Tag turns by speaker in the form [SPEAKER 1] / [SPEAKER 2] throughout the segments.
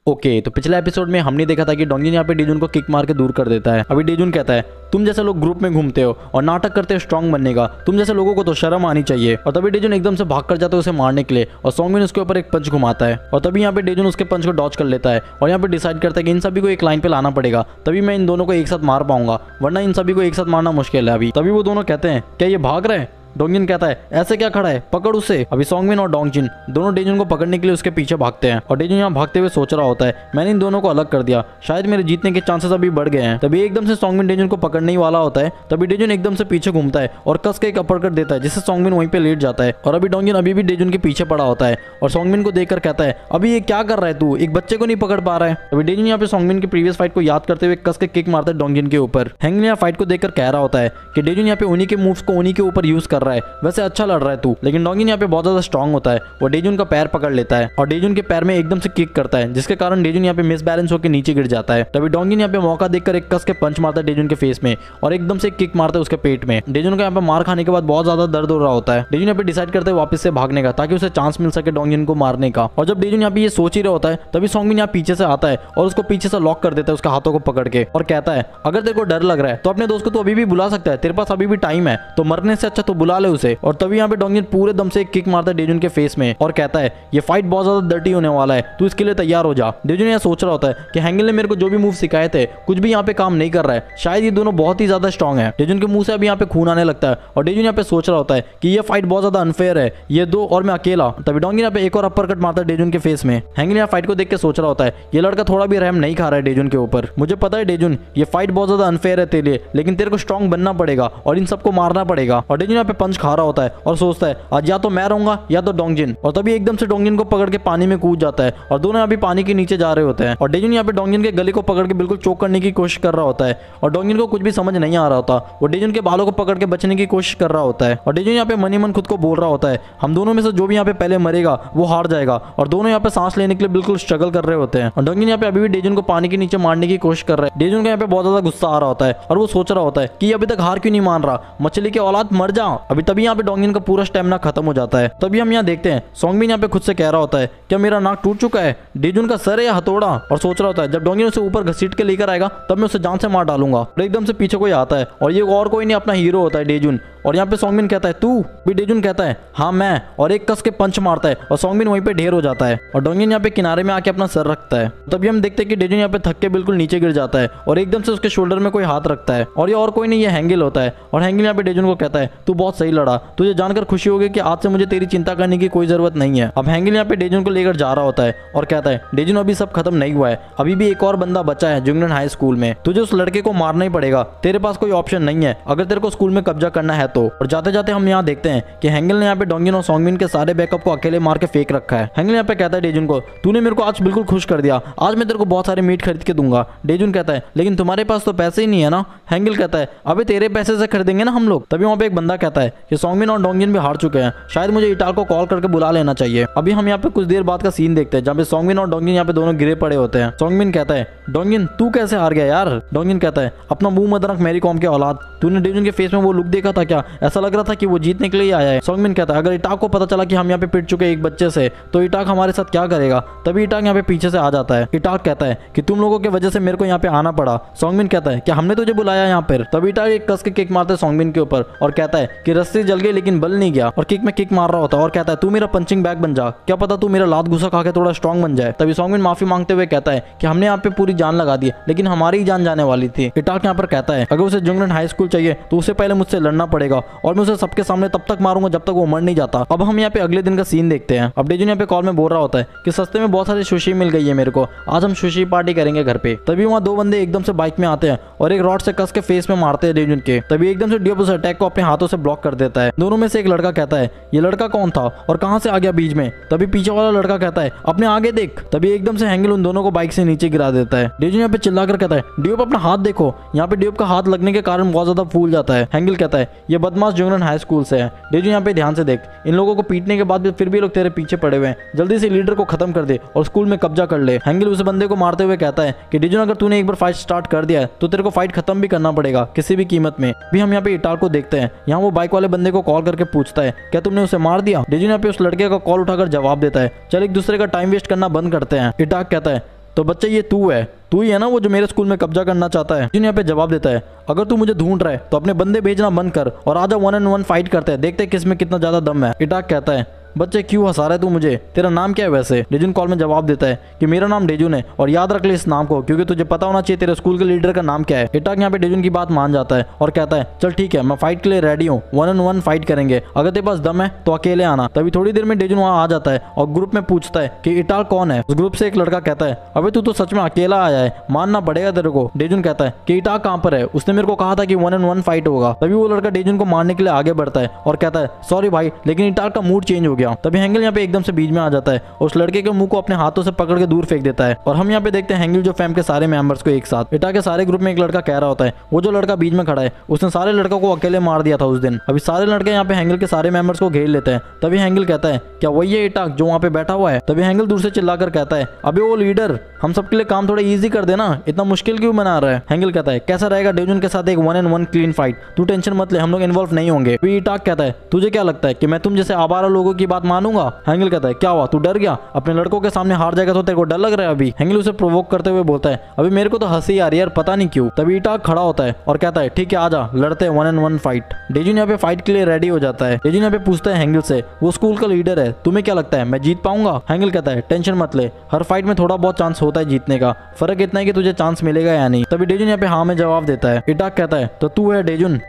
[SPEAKER 1] Okay, तो पिछले episode में हमने देखा था कि डोंगिन यहाँ पे डेजुन को किक मार के दूर कर देता है। अभी डेजुन कहता है तुम जैसे लोग ग्रुप में घूमते हो और नाटक करते हो स्ट्रांग बनने का, तुम जैसे लोगों को तो शर्म आनी चाहिए। और तभी डेजुन एकदम से भाग कर जाता है उसे मारने के लिए और सॉन्गमिन उसके ऊपर एक पंच घुमाता है और तभी यहाँ पे डेजुन उसके पंच को डॉच कर लेता है और यहाँ पे डिसाइड करता है कि इन सभी को एक लाइन पे लाना पड़ेगा, तभी मैं इन दोनों को एक साथ मार पाऊंगा, वरना इन सभी को एक साथ मारना मुश्किल है। अभी तभी वो दोनों कहते हैं क्या ये भाग रहे हैं? डोंगिन कहता है ऐसे क्या खड़ा है, पकड़ उसे। अभी सॉन्गमिन और डोंगजिन दोनों डेजुन को पकड़ने के लिए उसके पीछे भागते हैं और डेजुन यहाँ भागते हुए सोच रहा होता है मैंने इन दोनों को अलग कर दिया, शायद मेरे जीतने के चांसेस अभी बढ़ गए हैं। तभी एकदम से सॉन्गमिन डेजुन को पकड़ने ही वाला होता है, तभी डेजुन एकदम से पीछे घूमता है और कस के एक अपर कर देता है जिससे सॉन्गमिन वहीं पे लेट जाता है। और अभी डोंगिन अभी भी डेजुन के पीछे पड़ा होता है और सॉन्गमिन को देखकर कहता है अभी ये क्या कर रहा है तू, एक बच्चे को नहीं पकड़ पा रहा है। अभी डेजुन यहाँ पे सॉन्गमिन की प्रीवियस फाइट को याद करते हुए कस के किक मारता है डोंगिन के ऊपर। हैंगमिन यहाँ फाइट को देखकर कह रहा होता है कि डेजुन यहाँ पे उन्हीं के मूव्स को उन्हीं के ऊपर यूज कर रहा है, वैसे अच्छा लड़ रहा है तू। लेकिन डोंगिन यहाँ पे बहुत ज्यादा स्ट्रांग होता है, वो डेजुन का पैर पकड़ लेता है और डेजुन के पैर में एकदम से किक करता है जिसके कारण डेजुन यहाँ पे मिसबैलेंस होकर नीचे गिर जाता है। तभी डोंगिन यहाँ पे मौका देखकर एक कस के पंच मारता है डेजुन के फेस में और एकदम से किक मारता है उसके पेट में। डेजुन का यहाँ पे मार खाने के बाद बहुत ज्यादा दर्द हो रहा होता है। डेजुन यहाँ पे डिसाइड करता है वापस से भागने का ताकि उसे चांस मिल सके डोंगिन को मारने का। और जब डेजुन यहाँ पे ये सोच ही रहा होता है तभी सॉन्गमिन यहाँ पीछे से आता है और उसको पीछे से लॉक कर देता है उसके हाथों को पकड़ के और कहता है अगर तेरे को डर लग रहा है तो अपने दोस्त को तो अभी भी बुला सकता है, तेरे पास अभी भी टाइम है, तो मरने से अच्छा तो बुला ले उसे। और तभी यहाँ पे डोंगिन पूरे दम से किक मारता है डेजुन के फेस में और कहता है ये फाइट बहुत ज्यादा डर्टी होने वाला है, तू इसके लिए तैयार हो जा। डेजुन यह सोच रहा होता है कि हैंगल ने मेरे को जो भी मूव सिखाए थे कुछ भी यहाँ पे काम नहीं कर रहा है, शायद ये दोनों बहुत ही ज्यादा स्ट्रांग है। डेजुन के मुंह से अभी यहाँ पे खून आने लगता है और डेजुन यहाँ पे सोच रहा होता है कि ये फाइट बहुत ज्यादा अनफेयर है, ये दो और मैं अकेला। तभी डोंगिन यहाँ पे एक और अपर कट मारता है डेजुन के फेस में। हैंगल यहाँ फाइट को देख के सोच रहा होता है ये लड़का थोड़ा भी रहम नहीं खा रहा है डेजुन के ऊपर। मुझे पता है डेजुन ये फाइट बहुत ज्यादा अनफेयर है तेरे लिए, लेकिन तेरे को स्ट्रांग बनना पड़ेगा और इन सबको मारना पड़ेगा। और डेजुन यहाँ पे पंच खा रहा होता है और सोचता है आज या तो मैं रहूंगा या तो डोंगजिन। और तभी एकदम से डोंगजिन को पकड़ के पानी में कूद जाता है और दोनों अभी पानी के नीचे जा रहे होते हैं। और डेजुन यहाँ पे डोंगजिन के गले को पकड़ के बिल्कुल चोक करने की कोशिश कर रहा होता है और डोंगजिन को कुछ भी समझ नहीं आ रहा होता, वो डेजुन के बालों को पकड़ के बचने की कोशिश कर रहा होता है। और डेजुन यहाँ पे मन ही मन खुद को बोल रहा होता है हम दोनों में से जो भी यहाँ पे पहले मरेगा वो हार जाएगा। और दोनों यहाँ पे सांस लेने के लिए बिल्कुल स्ट्रगल कर रहे होते हैं और डोंगजिन यहाँ पे अभी भी डेजुन को पानी के नीचे मारने की कोशिश कर रहा है। डेजुन का यहाँ पे बहुत ज्यादा गुस्सा आ रहा होता है और वो सोच रहा होता है कि अभी तक हार क्यों नहीं मान रहा, मछली के औलाद मर जा। अभी तभी यहाँ पे डोंगजिन का पूरा स्टेमिना खत्म हो जाता है। तभी हम यहाँ देखते हैं सॉन्गमिन यहाँ पे खुद से कह रहा होता है क्या मेरा नाक टूट चुका है, डेजुन का सर है या हथौड़ा। और सोच रहा होता है जब डोंगजिन उसे ऊपर घसीट के लेकर आएगा तब मैं उसे जान से मार डालूंगा। और एकदम से पीछे कोई आता है और ये और कोई नहीं अपना हीरो होता है डेजुन। और यहाँ पे सॉन्गमिन कहता है तू भी, डेजुन कहता है हाँ मैं, और एक कस के पंच मारता है और सॉन्गमिन वहीं पे ढेर हो जाता है और डोंगजिन यहाँ पे किनारे में आके अपना सर रखता है। तभी हम देखते हैं कि डेजुन यहाँ पे थक के बिल्कुल नीचे गिर जाता है और एकदम से उसके शोल्डर में कोई हाथ रखता है और ये और कोई नहीं, ये हैंगल होता है। और हैंगल यहाँ पे डेजुन को कहता है तू बहुत सही लड़ा, तुझे जानकर खुशी होगी कि आज से मुझे तेरी चिंता करने की कोई जरूरत नहीं है। अब हैंगल यहाँ पे डेजुन को लेकर जा रहा होता है और कहता है डेजुन अभी सब खत्म नहीं हुआ है, अभी भी एक और बंदा बचा है जुंगनन हाई स्कूल में, तुझे उस लड़के को मारना ही पड़ेगा, तेरे पास कोई ऑप्शन नहीं है अगर तेरे को स्कूल में कब्जा करना है तो। और जाते जाते हम यहाँ देखते हैं कि हैंगल ने यहाँ पे डोंगजिन और सॉन्गमिन के सारे बैकअप को अकेले मार के फेंक रखा है। हैंगल यहाँ पे कहता है डेजुन को तूने मेरे को आज बिल्कुल खुश कर दिया, आज मैं तेरे को बहुत सारे मीट खरीद के दूंगा। डेजुन कहता है लेकिन तुम्हारे पास तो पैसे ही नहीं है ना। हैंगल कहता है अबे तेरे पैसे से खरीदेंगे ना हम लोग। तभी वहाँ पे एक बंदा कहता है कि सॉन्गमिन और डोंगजिन भी हार चुके हैं, शायद मुझे इटाल को कॉल करके बुला लेना चाहिए। अभी हम यहाँ पे कुछ देर बाद का सीन देखते हैं जहाँ पे सॉन्गमिन और डोंगजिन यहाँ पे दोनों गिरे पड़े होते हैं। सॉन्गमिन कहता है डोंगजिन तू कैसे हार गया यार। डोंगजिन कहता है अपना मुंह मत रख मेरी कौम के औलाद, तूने डेजुन के फेस में वो लुक देखा था क्या, ऐसा लग रहा था कि वो जीतने के लिए आया है। सॉन्गमिन कहता है अगर इटाक को पता चला कि हम यहाँ पे पिट चुके एक बच्चे से तो इटाक हमारे साथ क्या करेगा। तभी इटाक यहाँ पे पीछे से आ जाता है। इटाक कहता है कि तुम लोगों की वजह से मेरे को यहाँ पे आना पड़ा। सॉन्गमिन कहता है कि हमने तुझे बुलाया यहाँ पर। तभी इटाक एक कस के किक मारता है सॉन्गमिन के ऊपर और कहता है कि रस्सी जल गई लेकिन बल नहीं गया, और किक में किक मार रहा होता है और कहता है तू मेरा पंचिंग बैग बन जा, क्या पता तू मेरा लात घुसा खा के थोड़ा स्ट्रांग बन जाए। तभी सॉन्गमिन माफी मांगते हुए कहता है कि हमने यहाँ पे पूरी जान लगा दी लेकिन हमारी ही जान जाने वाली थी। इटाक यहाँ पर कहता है अगर उसे जुंगनन हाई स्कूल चाहिए तो उसे पहले मुझसे लड़ना पड़ेगा और मैं उसे सबके सामने तब तक मारूंगा जब तक वो मर नहीं जाता। अब हम यहाँ पे अगले दिन का सीन देखते हैं। अब डेजुन यहाँ पे कॉल में बोल रहा होता है कि सस्ते में बहुत सारी सुशी मिल गई है मेरे को, आज हम सुशी पार्टी करेंगे घर पे। तभी वहाँ दो बंदे एकदम से बाइक में आते हैं और एक रॉड से कस के फेस में मारते हैं डेजुन के। तभी एकदम से डियोप उस अटैक को अपने हाथों से ब्लॉक कर देता है। दोनों में से एक लड़का कहता है ये लड़का कौन था और कहाँ से आ गया बीच में। तभी पीछे वाला लड़का कहता है अपने आगे देख। तभी एकदम से हैंगल उन दोनों को बाइक से नीचे गिरा देता है। डेजुन यहाँ पे चिल्लाकर कहता है डियोप अपना हाथ देखो। यहाँ पे डियोप का हाथ लगने के कारण बहुत ज्यादा फूल जाता है। हैंगल कहता है ये बदमाश जुंगनन हाई स्कूल से है। डेजुन यहाँ पे ध्यान से देख, इन लोगों को पीटने के बाद भी फिर भी लोग तेरे पीछे पड़े हुए हैं, जल्दी से लीडर को खत्म कर दे और स्कूल में कब्जा कर ले। हैंगल उस बंदे को मारते हुए कहता है कि डेजुन अगर तूने एक बार फाइट स्टार्ट कर दिया है तो तेरे को फाइट खत्म भी करना पड़ेगा किसी भी कीमत में। भी हम यहाँ पे इटाल को देखते हैं, यहाँ वो बाइक वाले बंदे को कॉल करके पूछता है क्या तुमने उसे मार दिया। डेजुन यहाँ पे उस लड़के का कॉल उठाकर जवाब देता है चल एक दूसरे का टाइम वेस्ट करना बंद करते हैं। इटाक कहता है तो बच्चे ये तू है, तू ही है ना वो जो मेरे स्कूल में कब्जा करना चाहता है। डेजुन यहाँ पे जवाब देता है, अगर तू मुझे ढूंढ रहा है तो अपने बंदे भेजना बंद कर और आजा 1-on-1 फाइट करते हैं, देखते हैं किसमें कितना ज्यादा दम है। इटाक कहता है, बच्चे क्यों हंसा रहा है तू मुझे, तेरा नाम क्या है वैसे? डेजुन कॉल में जवाब देता है कि मेरा नाम डेजुन है और याद रख ले इस नाम को, क्योंकि तुझे पता होना चाहिए तेरे स्कूल के लीडर का नाम क्या है। इटाक यहाँ पे डेजुन की बात मान जाता है और कहता है, चल ठीक है, मैं फाइट के लिए रेडी हूँ, 1-on-1 फाइट करेंगे, अगर तेरे पास दम है तो अकेले आना। तभी थोड़ी देर में डेजुन वहाँ आ जाता है और ग्रुप में पूछता है कि इटाक कौन है। उस ग्रुप से एक लड़का कहता है, अबे तू तो सच में अकेला आया है, मानना पड़ेगा तेरे को। डेजुन कहता है कि इटाक कहाँ पर है, उसने मेरे को कहा था कि 1-on-1 फाइट होगा। तभी वो लड़का डेजुन को मारने के लिए आगे बढ़ता है और कहता है, सॉरी भाई, लेकिन इटाक का मूड चेंज हो गया। तभी हेंगल यहाँ पे एकदम से बीच में आ जाता है और उस लड़के के मुंह को अपने हाथों से पकड़ के दूर फेंक देता है। और हम यहाँ पे देखते हैं हेंगल जो फैम के सारे मेंबर्स को एक साथ। इटाक के सारे ग्रुप में एक लड़का कह रहा होता है, वो जो लड़का बीच में खड़ा है उसने सारे लड़कों को अकेले मार दिया था उस दिन। अभी सारे लड़के यहाँ पे हेंगल के सारे मेंबर्स को घेर लेते हैं। तभी हेंगल कहता है, क्या वही है इटाक जो वहाँ पे बैठा हुआ है? तभी हेंगल दूर से चिल्लाकर कहता है, अबे वो लीडर, हम सबके लिए काम थोड़ा इजी कर देना, इतना मुश्किल क्यों बना रहा है? हेंगल कहता है, कैसा रहेगा डेजुन के साथ एक 1-on-1 क्लीन फाइट, तू टेंशन मत ले, हम लोग इन्वॉल्व नहीं होंगे। फिर इटाक कहता है, तुझे क्या लगता है कि मैं तुम जैसे आवारा लोगों की बात मानूंगा? हेंगल कहता है, क्या हुआ, तू डर गया? अपने लड़कों के सामने हार जाएगा तो तेरे को डर लग रहा है अभी? हेंगल उसे प्रोवोक करते हुए बोलता है, अभी मेरे को तो हंसी आ रही है यार, पता नहीं क्यों। तभी इटाक खड़ा होता है और कहता है, ठीक है आजा, लड़ते हैं 1-on-1 फाइट। डेजुन यहाँ पे फाइट के लिए रेडी हो जाता है। डेजुन यहाँ पे पूछता है हेंगल से, वो स्कूल का लीडर है, तुम्हें क्या लगता है मैं जीत पाऊंगा? हेंगल कहता है, टेंशन मत ले, हर फाइट में थोड़ा बहुत चांस होता है जीतने का, फर्क इतना है कि तुझे चांस मिलेगा या नहीं। तभी डेजुन यहाँ पे हाँ में जवाब देता है। इटाक कहता है, तो तू है डेजुन?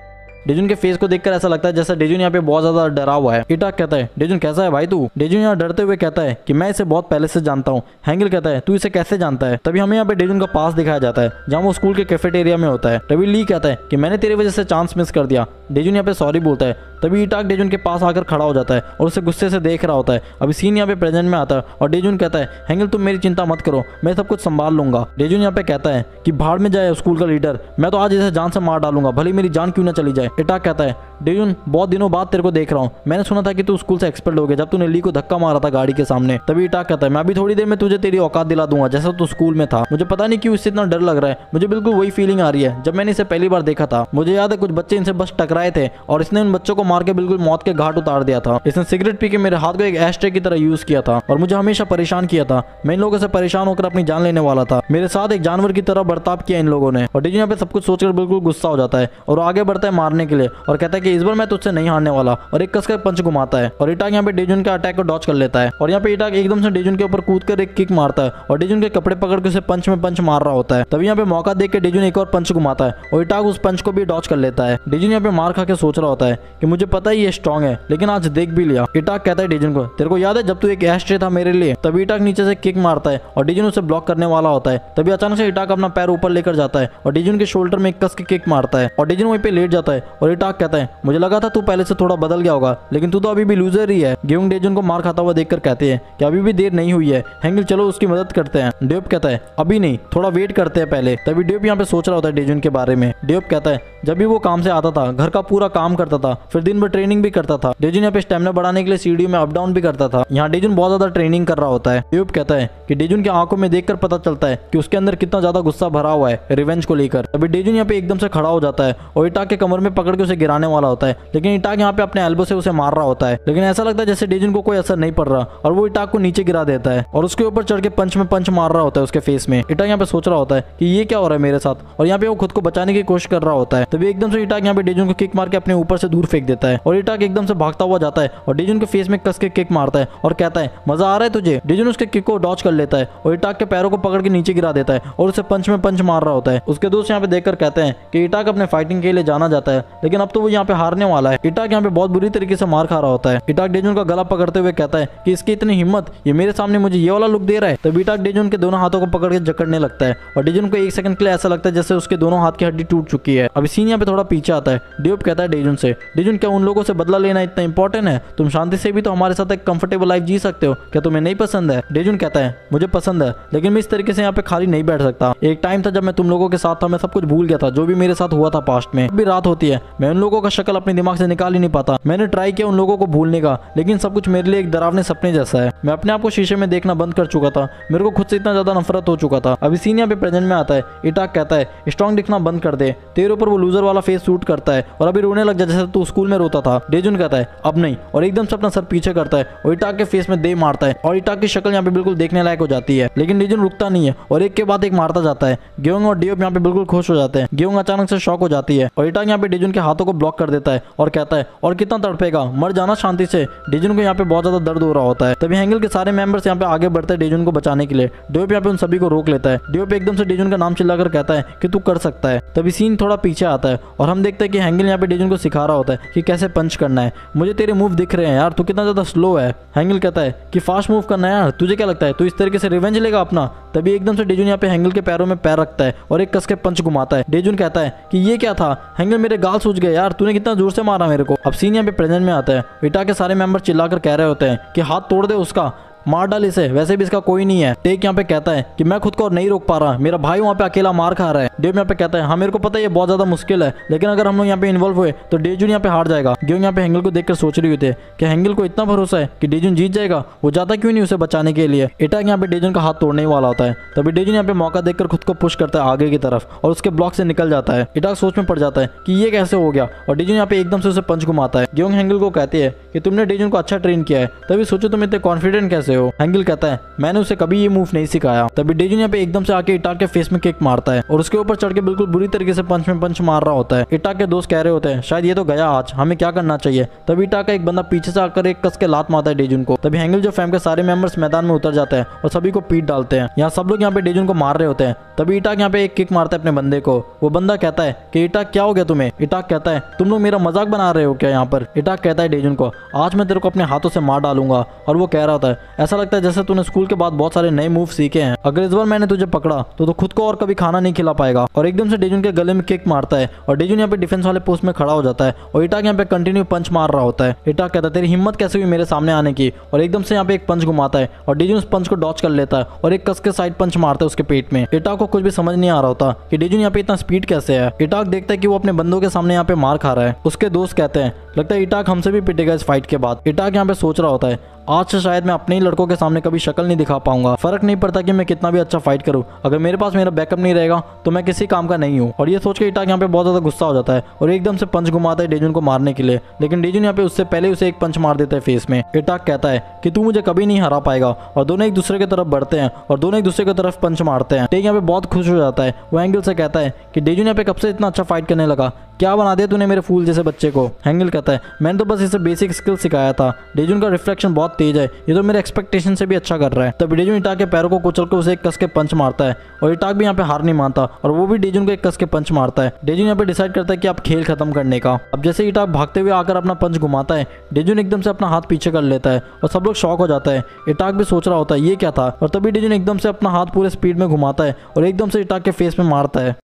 [SPEAKER 1] डेजुन के फेस को देखकर ऐसा लगता है जैसे डेजुन यहाँ पे बहुत ज्यादा डरा हुआ है। इटाक कहता है, डेजुन कैसा है भाई तू? डेजुन यहाँ डरते हुए कहता है कि मैं इसे बहुत पहले से जानता हूँ। हेंगल कहता है, तू इसे कैसे जानता है? तभी हमें यहाँ पे डेजुन का पास दिखाया जाता है जहाँ वो स्कूल के कैफेटेरिया में होता है। तभी ली कहता है कि मैंने तेरी वजह से चांस मिस कर दिया। डेजुन यहाँ पे सॉरी बोलता है। तभी इटाक डेजुन के पास आकर खड़ा हो जाता है और उसे गुस्से से देख रहा होता है। अभी सीन यहाँ पे प्रेजेंट में आता है और डेजुन कहता है, हेंगल तुम मेरी चिंता मत करो, मैं सब कुछ संभाल लूंगा। डेजुन यहाँ पे कहता है कि भाड़ में जाए स्कूल का लीडर, मैं तो आज इसे जान से मार डालूंगा, भले मेरी जान क्यों ना चली जाए। इटाक कहता है, डेजुन बहुत दिनों बाद तेरे को देख रहा हूँ, मैंने सुना था कि तू स्कूल से एक्सपेल्ड हो गया जब तूने ली को धक्का मारा था गाड़ी के सामने। तभी इटाक कहता है, मैं अभी थोड़ी देर में तुझे तेरी औकात दिला दूंगा जैसा तू स्कूल में था। मुझे पता नहीं क्यों इससे इतना डर लग रहा है, मुझे बिल्कुल वही फीलिंग आ रही है जब मैंने इसे पहली बार देखा था। मुझे याद है कुछ बच्चे इनसे बस टकराए थे और इसने उन बच्चों को मार के बिल्कुल मौत के घाट उतार दिया था। इसने सिगरेट पी के मेरे हाथ को एक एस्ट्रे की तरह यूज किया था और मुझे हमेशा परेशान किया था। मैं इन लोगों से परेशान होकर अपनी जान लेने वाला था, मेरे साथ एक जानवर की तरह बर्ताव किया इन लोगों ने। और डेजुन यहाँ पे सब कुछ सोचकर बिल्कुल गुस्सा हो जाता है और आगे बढ़ता है मारने के लिए और कहता है कि इस बार मैं तुझसे नहीं हारने वाला, और एक कसकर पंच घुमाता है और इटाक यहाँ पे डेजुन के अटैक को डॉच कर लेता है। और यहाँ पे इटाक एकदम से डेजुन के ऊपर कूद कर एक किक मारता है और डेजुन के कपड़े पकड़ के उसे पंच में पंच मार रहा होता है। तभी यहाँ पे मौका देख के डेजुन एक और पंच घुमाता है और इटाक उस पंच को भी डॉच कर लेता है। डेजुन यहाँ पे मार खा के सोच रहा होता है कि मुझे पता ही ये स्ट्रॉन्ग है, लेकिन आज देख भी लिया। इटाक कहता है डेजुन को, तेरे को याद है जब तू एक एस्ट्रे था मेरे लिए? तभी इटाक नीचे से किक मारता है और डेजुन उसे ब्लॉक करने वाला होता है। तभी अचानक से इटाक अपना पैर ऊपर लेकर जाता है और डेजुन के शोल्डर में कस के किक मारता है और डेजुन वहीं पे लेट जाता है। और इटाक कहता है, मुझे लगा था तू पहले से थोड़ा बदल गया होगा, लेकिन तू तो अभी भी लूजर ही है। गेउंग डेजुन को मार खाता हुआ देखकर कहते हैं कि अभी भी देर नहीं हुई है, हेंगल चलो उसकी मदद करते हैं। ड्यूब कहता है, अभी नहीं, थोड़ा वेट करते हैं पहले। तभी ड्यूब यहाँ पे सोच रहा होता है डेजुन के बारे में। ड्यूब कहता है, जब भी वो काम से आता था घर का पूरा काम करता था, फिर दिन भर ट्रेनिंग भी करता था। डेजुन यहाँ पे स्टेमिना बढ़ाने के लिए सीढ़ी में अप डाउन भी करता था। यहाँ डेजुन बहुत ज्यादा ट्रेनिंग कर रहा होता है। ड्यूब कहता है कि डेजुन की आंखों में देखकर पता चलता है कि उसके अंदर कितना ज्यादा गुस्सा भरा हुआ है रिवेंज को लेकर। तभी डेजुन यहाँ पे एकदम से खड़ा हो जाता है और इटाक के कमर में पकड़ के उसे गिराने वाला होता है, लेकिन इटाक यहाँ पे अपने एल्बो से उसे मार रहा होता है। लेकिन ऐसा लगता है जैसे डेजुन को कोई असर नहीं पड़ रहा और वो इटाक को नीचे गिरा देता है और उसके ऊपर चढ़ के पंच में पंच मार रहा होता है उसके फेस में। इटाक यहाँ पे सोच रहा होता है कि ये क्या हो रहा है मेरे साथ, और यहाँ पे वो खुद को बचाने की कोशिश कर रहा होता है। तभी एकदम से इटाक यहाँ पे डेजुन को किक मार के अपने ऊपर से दूर फेंक देता है और इटाक एकदम से भागता हुआ जाता है और डेजुन के फेस में कस के किक मारता है और कहता है, मजा आ रहा है तुझे? डेजुन उसके किक को डॉच कर लेता है और इटाक के पैरों को पकड़ के नीचे गिरा देता है और उसे पंच में पंच मार रहा होता है। उसके दोस्त यहाँ पे देखकर कहते हैं कि इटाक अपने फाइटिंग के लिए जाना जाता है, लेकिन अब तो वो यहाँ पे हारने वाला है। इटाक यहाँ पे बहुत बुरी तरीके से मार खा रहा होता है। इटाक डेजुन का गला पकड़ते हुए कहता है कि इसकी इतनी हिम्मत, ये मेरे सामने मुझे ये वाला लुक दे रहा है। तब इटाक डेजुन के दोनों हाथों को पकड़ के जकड़ने लगता है और डेजुन को एक सेकंड के लिए ऐसा लगता है जैसे उसके दोनों हाथ की हड्डी टूट चुकी है। अभी सीन यहाँ पे थोड़ा पीछे आता है। ड्यूब कहता है डेजुन से, डेजुन क्या उन लोगों से बदला लेना इतना इंपॉर्टेंट है? तुम शांति से भी तो हमारे साथ एक कंफर्टेबल लाइफ जी सकते हो, क्या तुम्हें नहीं पसंद है? डेजुन कहता है, मुझे पसंद है, लेकिन मैं इस तरीके से यहाँ पे खाली नहीं बैठ सकता। एक टाइम था जब मैं तुम लोगों के साथ था, मैं सब कुछ भूल गया था जो भी मेरे साथ हुआ था पास्ट में। अभी रात होती है है। मैं उन लोगों का शक्ल अपने दिमाग से निकाल ही नहीं पाता। मैंने ट्राई किया उन लोगों को भूलने का, लेकिन सब कुछ मेरे लिए एक डरावने सपने जैसा है। मैं अपने आप को शीशे में देखना बंद कर चुका था। मेरे को खुद से इतना ज्यादा नफरत हो चुका था। अभी सीन यहाँ पे प्रेजेंट में आता है। इटाक कहता है स्ट्रॉन्ग दिखना बंद कर दे, तेरे ऊपर वो लूजर वाला फेस सूट करता है और अभी रोने लग जा जैसे तू स्कूल में रोता था। डेजुन कहता है अब नहीं, और एकदम से अपना सर पीछे करता है और इटाक के फेस में दे मारता है और इटाक की शक्ल यहाँ पे बिल्कुल देखने लायक हो जाती है। लेकिन डेजुन रुकता नहीं है और एक के बाद एक मारता जाता है। गेयोंग और डियोप यहाँ पे बिल्कुल खुश हो जाते हैं। गेयोंग अचानक से शॉक हो जाती है और इटाक यहाँ पे डेजुन के हाथों को ब्लॉक कर देता है और कहता है और कितना तड़पेगा, मर जाना शांति से। डेजुन को यहाँ पे बहुत ज्यादा दर्द हो रहा होता है। तभी हैंगल के सारे मेंबर्स यहाँ पे आगे बढ़ते हैं डेजुन को बचाने के लिए। डियोप यहाँ पे उन सभी को रोक लेता है। डियोप एकदम से डेजुन का नाम चिल्लाकर कहता है कि तू कर सकता है। तभी सीन थोड़ा पीछे आता है और हम देखते हैं कि हैंगल यहाँ पे डेजुन को सिखा रहा होता है कि कैसे पंच करना है। मुझे तेरे मूव दिख रहे हैं यार, तू कितना ज्यादा स्लो है। हैंगल कहता है कि फास्ट मूव करना है यार, तुझे क्या लगता है तू इस तरीके से रिवेंज लेगा अपना। तभी एकदम से डेजुन यहाँ पे हैंगल के पैरों में पैर रखता है और एक कस के पंच घुमाता है। डेजुन कहता है कि ये क्या था हैंगल, मेरे गाल सूज गए यार, तूने कितना जोर से मारा मेरे को। अब सीन यहाँ पे प्रेजेंट में आता है। इटा के सारे मेंबर चिल्लाकर कह रहे होते हैं कि हाथ तोड़ दे उसका, मार डाल इसे, वैसे भी इसका कोई नहीं है। टेक यहाँ पे कहता है कि मैं खुद को और नहीं रोक पा रहा, मेरा भाई वहाँ पे अकेला मार खा रहा है। डेव यहाँ पे कहता है हाँ मेरे को पता है ये बहुत ज्यादा मुश्किल है, लेकिन अगर हम लोग यहाँ पे इन्वॉल्व हुए तो डेजुन यहाँ पे हार जाएगा। गेयोंग यहाँ पे हैंगल को देखकर सोच रही होती है कि हैंगल को इतना भरोसा है कि डेजुन जीत जाएगा, वो जाता क्यों नहीं उसे बचाने के लिए। इटाक यहाँ पे डेजुन का हाथ तोड़ने वाला होता है। तभी डेजुन यहाँ पे मौका देखकर खुद को पुश करता है आगे की तरफ और उसके ब्लॉक से निकल जाता है। इटाक सोच में पड़ जाता है कि ये कैसे हो गया और डेजुन यहाँ पे एकदम से उसे पंच घुमाता है। गेयोंग हैंगल को कहती है कि तुमने डेजुन को अच्छा ट्रेन किया है, तभी सोचो तुम इतने कॉन्फिडेंट कैसे हो। हैंगल कहता है मैंने उसे कभी ये मूव नहीं सिखाया। तभी डेजुन यहाँ पे एकदम से आके इटाक के फेस में किक मारता है और उसके ऊपर चढ़ के बिल्कुल बुरी तरीके से पंच में पंच मार रहा होता है। इटाक के दोस्त कह रहे होते हैं शायद ये तो गया आज, हमें क्या करना चाहिए। तभी इटाक का एक बंदा पीछे से आकर एक कस के लात मारता है डेजुन को। तभी हैंगल जो फैम के सारे मेंबर्स मैदान में उतर जाते हैं और सभी को पीट डालते हैं। यहाँ सब लोग यहाँ पे डेजुन को मार रहे होते हैं। तभी इटाक यहाँ पे एक किक मारता है अपने बंदे को। वो बंदा कहता है कि इटाक क्या हो गया तुम्हें। इटाक कहता है तुम लोग मेरा मजाक बना रहे हो क्या यहाँ पर। इटाक कहता है डेजुन को आज मैं तेरे को अपने हाथों से मार डालूंगा। और वो कह रहा होता है ऐसा लगता है जैसे तूने स्कूल के बाद बहुत सारे नए मूव सीखे हैं, अगर इस बार मैंने तुझे पकड़ा तो खुद को और कभी खाना नहीं खिला पाएगा। और एकदम से डेजुन के गले में किक मारता है और डेजुन यहाँ पे डिफेंस वाले पोस्ट में खड़ा हो जाता है और इटाक यहाँ पे कंटिन्यू पंच मार रहा होता है। इटाक कहता है तेरी हिम्मत कैसे हुई मेरे सामने आने की, और एकदम से यहाँ पे एक पंच घुमाता है और डेजुन उस पंच को डॉच कर लेता है और एक कस के साइड पंच मारता है उसके पेट में। इटाक को कुछ भी समझ नहीं आ रहा होता कि डेजुन यहाँ पे इतना स्पीड कैसे है। इटाक देखता है कि वो अपने बंदों के सामने यहाँ पे मार खा रहा है। उसके दोस्त कहते हैं लगता है इटाक हमसे भी पिटेगा इस फाइट के बाद। इटाक यहाँ पे सोच रहा होता है आज से शायद मैं अपने ही लड़कों के सामने कभी शक्ल नहीं दिखा पाऊंगा। फर्क नहीं पड़ता कि मैं कितना भी अच्छा फाइट करूं, अगर मेरे पास मेरा बैकअप नहीं रहेगा तो मैं किसी काम का नहीं हूं। और ये सोच के इटाक यहाँ पे बहुत ज्यादा गुस्सा हो जाता है और एकदम से पंच घुमाता है डेजुन को मारने के लिए। लेकिन डेजुन यहाँ पे उससे पहले उसे एक पंच मार देता है फेस में। इटाक कहता है कि तू मुझे कभी नहीं हरा पाएगा और दोनों एक दूसरे की तरफ बढ़ते हैं और दोनों एक दूसरे की तरफ पंच मारते हैं। टेक यहाँ पे बहुत खुश हो जाता है। वो हैंगल से कहता है कि डेजुन यहाँ पे कब से इतना अच्छा फाइट करने लगा, क्या बना दिया तूने मेरे फूल जैसे बच्चे को। हैंगल कहता है मैंने तो बस इसे बेसिक स्किल सिखाया था। डेजुन का रिफ्लेक्शन बहुत तेज है, ये तो मेरे एक्सपेक्टेशन से भी अच्छा कर रहा है। तब डेजुन इटाक के पैरों को कुचल कर उसे एक कस के पंच मारता है और इटाक भी यहाँ पे हार नहीं मानता और वो भी डेजुन को एक कस के पंच मारता है। डेजुन यहाँ पे डिसाइड करता है कि अब खेल खत्म करने का। अब जैसे इटाक भागते हुए आकर अपना पंच घुमाता है, डेजुन एकदम से अपना हाथ पीछे कर लेता है और सब लोग शॉक हो जाता है। इटाक भी सोच रहा होता है ये क्या था, और तभी डेजुन एकदम से अपना हाथ पूरे स्पीड में घुमाता है और एकदम से इटाक के फेस में मारता है।